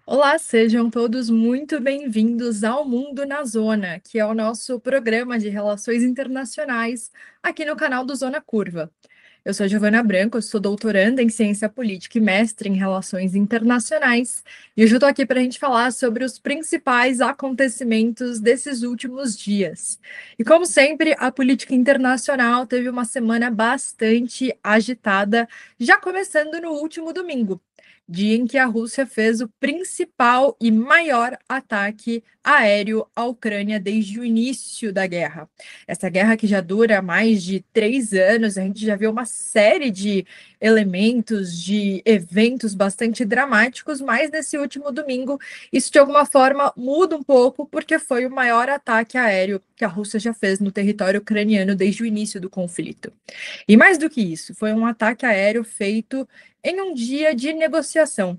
Olá, sejam todos muito bem-vindos ao Mundo na Zona, que é o nosso programa de relações internacionais aqui no canal do Zona Curva. Eu sou Giovana Branco, eu sou doutoranda em Ciência Política e mestre em Relações Internacionais, e hoje eu estou aqui para a gente falar sobre os principais acontecimentos desses últimos dias. E como sempre, a política internacional teve uma semana bastante agitada, já começando no último domingo, dia em que a Rússia fez o principal e maior ataque aéreo à Ucrânia desde o início da guerra. Essa guerra que já dura mais de 3 anos, a gente já viu uma série de elementos, de eventos bastante dramáticos, mas nesse último domingo, isso de alguma forma muda um pouco, porque foi o maior ataque aéreo que a Rússia já fez no território ucraniano desde o início do conflito. E mais do que isso, foi um ataque aéreo feito em um dia de negociação.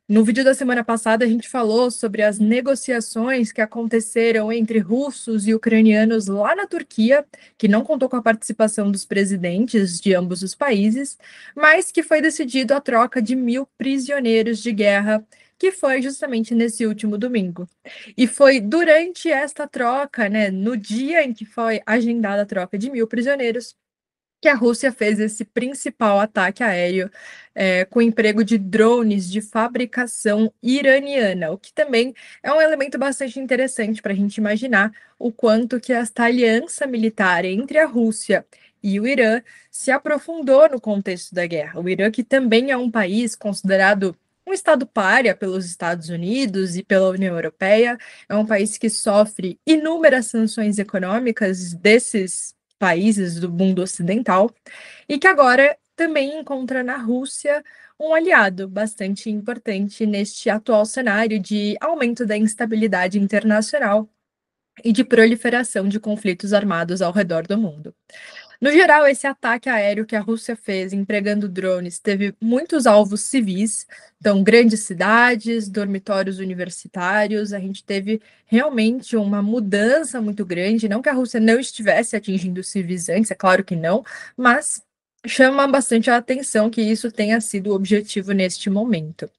No vídeo da semana passada, a gente falou sobre as negociações que aconteceram entre russos e ucranianos lá na Turquia, que não contou com a participação dos presidentes de ambos os países, mas que foi decidido a troca de 1.000 prisioneiros de guerra, que foi justamente nesse último domingo. E foi durante esta troca, né, no dia em que foi agendada a troca de 1.000 prisioneiros, que a Rússia fez esse principal ataque aéreo com emprego de drones de fabricação iraniana, o que também é um elemento bastante interessante para a gente imaginar o quanto que esta aliança militar entre a Rússia e o Irã se aprofundou no contexto da guerra. O Irã, que também é um país considerado um estado pária pelos Estados Unidos e pela União Europeia, é um país que sofre inúmeras sanções econômicas desses países do mundo ocidental, e que agora também encontra na Rússia um aliado bastante importante neste atual cenário de aumento da instabilidade internacional e de proliferação de conflitos armados ao redor do mundo. No geral, esse ataque aéreo que a Rússia fez empregando drones teve muitos alvos civis, então grandes cidades, dormitórios universitários. A gente teve realmente uma mudança muito grande. Não que a Rússia não estivesse atingindo civis antes, é claro que não, mas chama bastante a atenção que isso tenha sido o objetivo neste momento.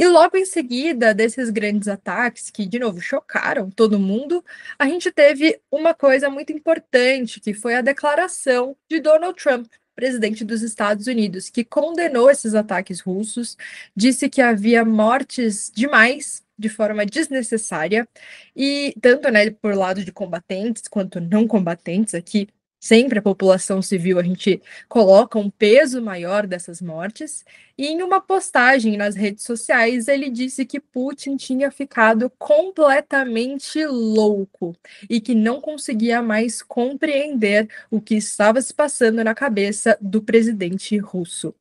E logo em seguida desses grandes ataques, que, de novo, chocaram todo mundo, a gente teve uma coisa muito importante, que foi a declaração de Donald Trump, presidente dos Estados Unidos, que condenou esses ataques russos, disse que havia mortes demais, de forma desnecessária, e tanto, né, por lado de combatentes quanto não combatentes aqui. Sempre a população civil, a gente coloca um peso maior dessas mortes. E em uma postagem nas redes sociais, ele disse que Putin tinha ficado completamente louco e que não conseguia mais compreender o que estava se passando na cabeça do presidente russo.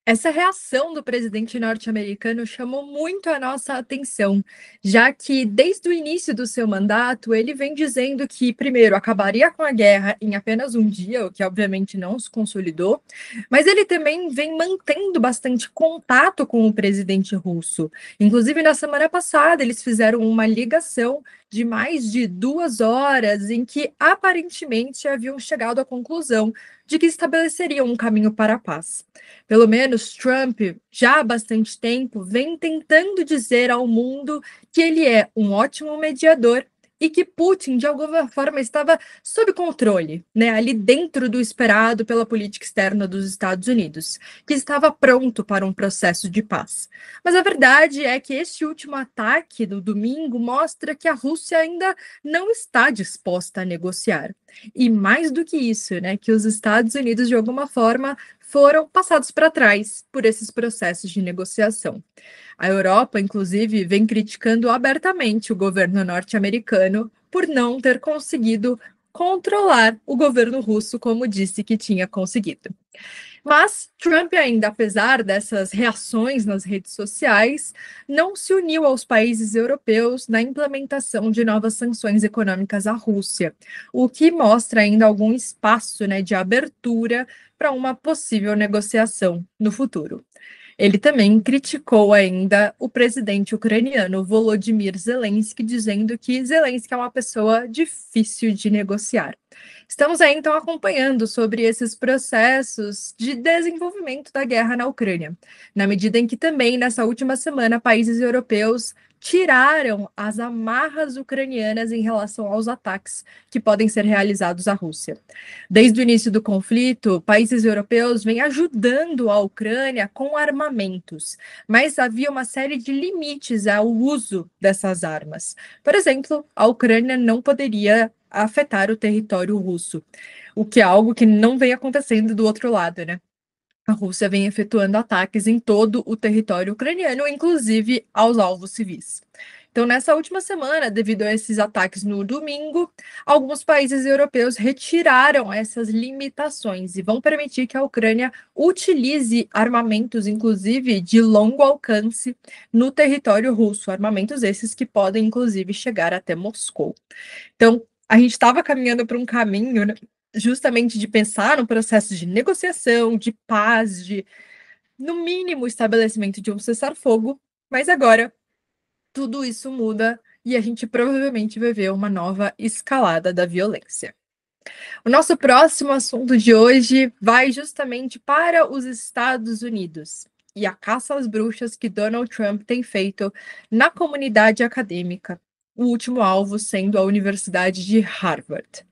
Essa reação do presidente norte-americano chamou muito a nossa atenção, já que desde o início do seu mandato ele vem dizendo que, primeiro, acabaria com a guerra em apenas um dia, o que obviamente não se consolidou, mas ele também vem mantendo bastante contato com o presidente russo. Inclusive, na semana passada, eles fizeram uma ligação de mais de 2 horas, em que aparentemente haviam chegado à conclusão de que estabeleceriam um caminho para a paz. Pelo menos Trump, já há bastante tempo, vem tentando dizer ao mundo que ele é um ótimo mediador e que Putin, de alguma forma, estava sob controle, né, ali dentro do esperado pela política externa dos Estados Unidos, que estava pronto para um processo de paz. Mas a verdade é que este último ataque do domingo mostra que a Rússia ainda não está disposta a negociar. E mais do que isso, né, que os Estados Unidos, de alguma forma, foram passados para trás por esses processos de negociação. A Europa, inclusive, vem criticando abertamente o governo norte-americano por não ter conseguido controlar o governo russo como disse que tinha conseguido. Mas Trump ainda, apesar dessas reações nas redes sociais, não se uniu aos países europeus na implementação de novas sanções econômicas à Rússia, o que mostra ainda algum espaço, né, de abertura para uma possível negociação no futuro. Ele também criticou ainda o presidente ucraniano Volodymyr Zelensky, dizendo que Zelensky é uma pessoa difícil de negociar. Estamos aí, então, acompanhando sobre esses processos de desenvolvimento da guerra na Ucrânia, na medida em que também, nessa última semana, países europeus tiraram as amarras ucranianas em relação aos ataques que podem ser realizados à Rússia. Desde o início do conflito, países europeus vêm ajudando a Ucrânia com armamentos, mas havia uma série de limites ao uso dessas armas. Por exemplo, a Ucrânia não poderia afetar o território russo, o que é algo que não vem acontecendo do outro lado, né? A Rússia vem efetuando ataques em todo o território ucraniano, inclusive aos alvos civis. Então, nessa última semana, devido a esses ataques no domingo, alguns países europeus retiraram essas limitações e vão permitir que a Ucrânia utilize armamentos, inclusive de longo alcance, no território russo. Armamentos esses que podem, inclusive, chegar até Moscou. Então, a gente estava caminhando para um caminho, né, justamente de pensar no processo de negociação, de paz, de, no mínimo, estabelecimento de um cessar-fogo, mas agora tudo isso muda e a gente provavelmente vai ver uma nova escalada da violência. O nosso próximo assunto de hoje vai justamente para os Estados Unidos e a caça às bruxas que Donald Trump tem feito na comunidade acadêmica, o último alvo sendo a Universidade de Harvard.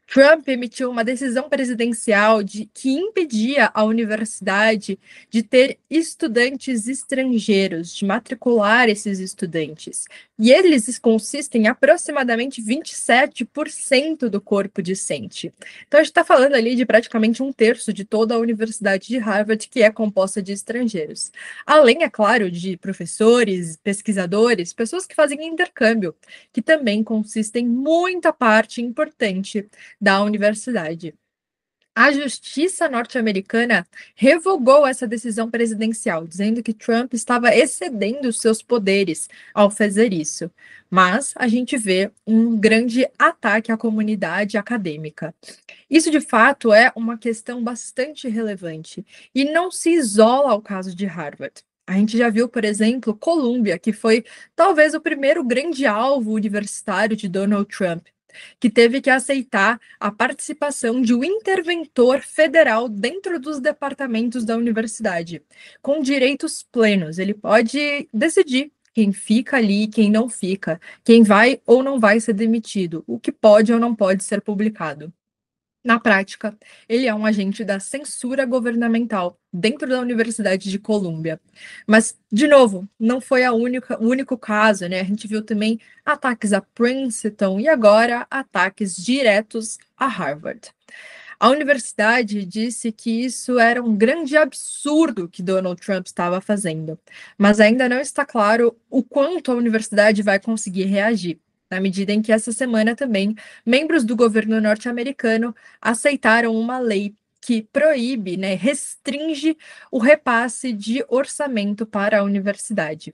Trump emitiu uma decisão presidencial que impedia a universidade de ter estudantes estrangeiros, de matricular esses estudantes. E eles consistem em aproximadamente 27% do corpo discente. Então, a gente está falando ali de praticamente um terço de toda a Universidade de Harvard, que é composta de estrangeiros. Além, é claro, de professores, pesquisadores, pessoas que fazem intercâmbio, que também consistem muita parte importante da universidade. A justiça norte-americana revogou essa decisão presidencial, dizendo que Trump estava excedendo os seus poderes ao fazer isso. Mas a gente vê um grande ataque à comunidade acadêmica. Isso, de fato, é uma questão bastante relevante e não se isola ao caso de Harvard. A gente já viu, por exemplo, Colômbia, que foi talvez o primeiro grande alvo universitário de Donald Trump, que teve que aceitar a participação de um interventor federal dentro dos departamentos da universidade, com direitos plenos. Ele pode decidir quem fica ali, quem não fica, quem vai ou não vai ser demitido, o que pode ou não pode ser publicado. Na prática, ele é um agente da censura governamental dentro da Universidade de Colômbia. Mas, de novo, não foi o único caso, né? A gente viu também ataques a Princeton e agora ataques diretos a Harvard. A universidade disse que isso era um grande absurdo que Donald Trump estava fazendo, mas ainda não está claro o quanto a universidade vai conseguir reagir. Na medida em que essa semana também membros do governo norte-americano aceitaram uma lei que proíbe, né, restringe o repasse de orçamento para a universidade.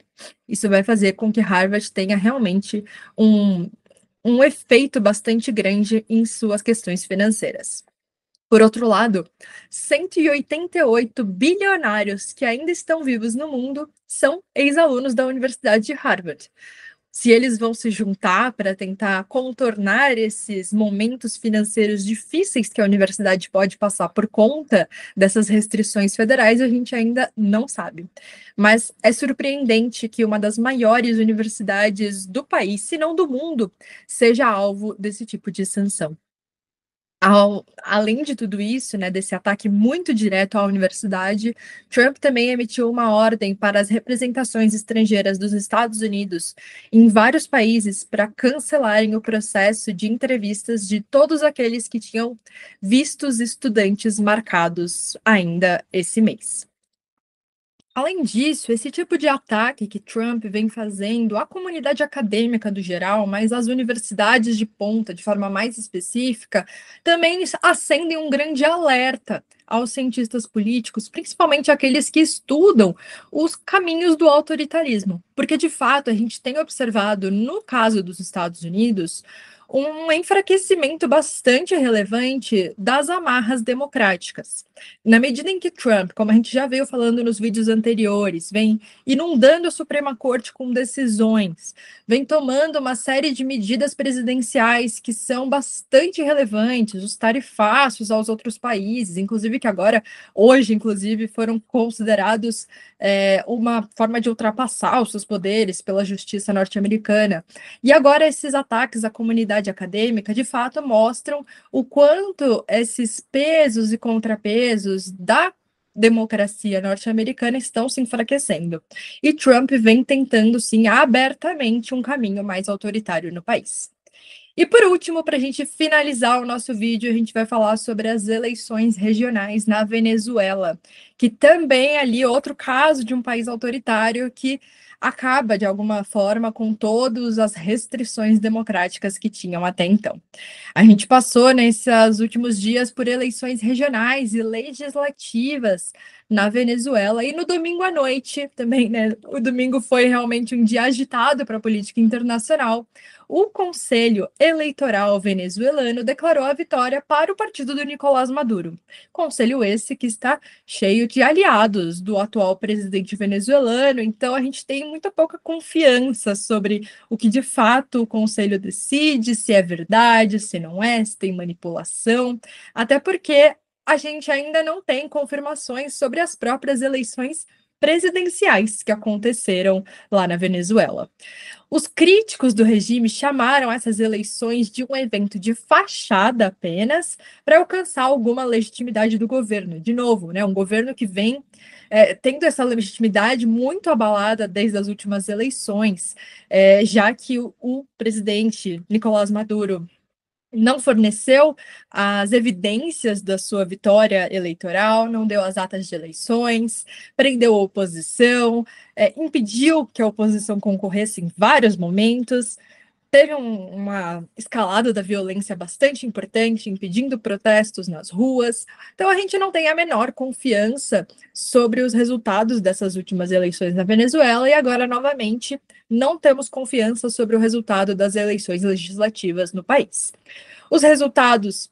Isso vai fazer com que Harvard tenha realmente um efeito bastante grande em suas questões financeiras. Por outro lado, 188 bilionários que ainda estão vivos no mundo são ex-alunos da Universidade de Harvard. Se eles vão se juntar para tentar contornar esses momentos financeiros difíceis que a universidade pode passar por conta dessas restrições federais, a gente ainda não sabe. Mas é surpreendente que uma das maiores universidades do país, se não do mundo, seja alvo desse tipo de sanção. Além de tudo isso, né, desse ataque muito direto à universidade, Trump também emitiu uma ordem para as representações estrangeiras dos Estados Unidos em vários países para cancelarem o processo de entrevistas de todos aqueles que tinham vistos estudantes marcados ainda esse mês. Além disso, esse tipo de ataque que Trump vem fazendo à comunidade acadêmica do geral, mas às universidades de ponta, de forma mais específica, também acendem um grande alerta aos cientistas políticos, principalmente aqueles que estudam os caminhos do autoritarismo. Porque, de fato, a gente tem observado, no caso dos Estados Unidos, um enfraquecimento bastante relevante das amarras democráticas. Na medida em que Trump, como a gente já veio falando nos vídeos anteriores, vem inundando a Suprema Corte com decisões, vem tomando uma série de medidas presidenciais que são bastante relevantes, os tarifácios aos outros países, inclusive que agora, hoje, inclusive, foram considerados uma forma de ultrapassar os seus poderes pela justiça norte-americana. E agora esses ataques à comunidade acadêmica, de fato, mostram o quanto esses pesos e contrapesos da democracia norte-americana estão se enfraquecendo. E Trump vem tentando, sim, abertamente um caminho mais autoritário no país. E por último, para a gente finalizar o nosso vídeo, a gente vai falar sobre as eleições regionais na Venezuela, que também é ali outro caso de um país autoritário que acaba, de alguma forma, com todas as restrições democráticas que tinham até então. A gente passou nesses últimos dias por eleições regionais e legislativas na Venezuela, e no domingo à noite também, né? O domingo foi realmente um dia agitado para a política internacional. O Conselho Eleitoral venezuelano declarou a vitória para o partido do Nicolás Maduro. Conselho esse que está cheio de aliados do atual presidente venezuelano, então a gente tem muita pouca confiança sobre o que de fato o Conselho decide, se é verdade, se não é, se tem manipulação, até porque a gente ainda não tem confirmações sobre as próprias eleições presidenciais que aconteceram lá na Venezuela. Os críticos do regime chamaram essas eleições de um evento de fachada apenas para alcançar alguma legitimidade do governo. De novo, né, um governo que vem tendo essa legitimidade muito abalada desde as últimas eleições, já que o presidente Nicolás Maduro não forneceu as evidências da sua vitória eleitoral, não deu as atas de eleições, prendeu a oposição, impediu que a oposição concorresse em vários momentos, teve uma escalada da violência bastante importante, impedindo protestos nas ruas. Então, a gente não tem a menor confiança sobre os resultados dessas últimas eleições na Venezuela, e agora, novamente, não temos confiança sobre o resultado das eleições legislativas no país. Os resultados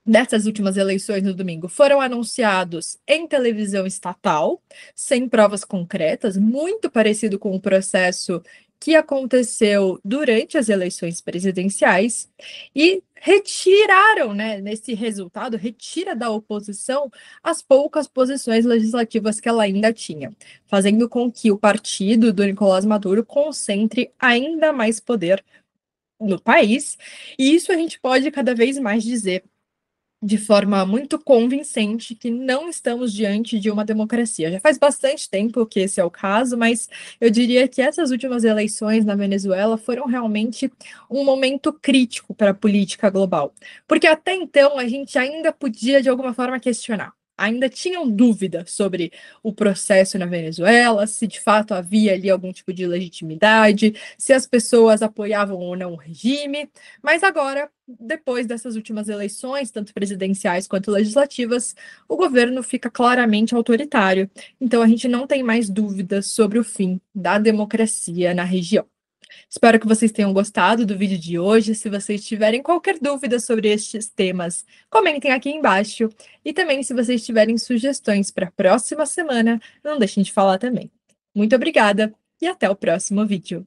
dessas últimas eleições no domingo foram anunciados em televisão estatal, sem provas concretas, muito parecido com o processo que aconteceu durante as eleições presidenciais, e retiraram, né, nesse resultado, retira da oposição as poucas posições legislativas que ela ainda tinha, fazendo com que o partido do Nicolás Maduro concentre ainda mais poder no país, e isso a gente pode cada vez mais dizer de forma muito convincente que não estamos diante de uma democracia. Já faz bastante tempo que esse é o caso, mas eu diria que essas últimas eleições na Venezuela foram realmente um momento crítico para a política global, porque até então a gente ainda podia de alguma forma questionar. Ainda tinham dúvida sobre o processo na Venezuela, se de fato havia ali algum tipo de legitimidade, se as pessoas apoiavam ou não o regime, mas agora, depois dessas últimas eleições, tanto presidenciais quanto legislativas, o governo fica claramente autoritário. Então, a gente não tem mais dúvidas sobre o fim da democracia na região. Espero que vocês tenham gostado do vídeo de hoje. Se vocês tiverem qualquer dúvida sobre estes temas, comentem aqui embaixo. E também, se vocês tiverem sugestões para a próxima semana, não deixem de falar também. Muito obrigada e até o próximo vídeo.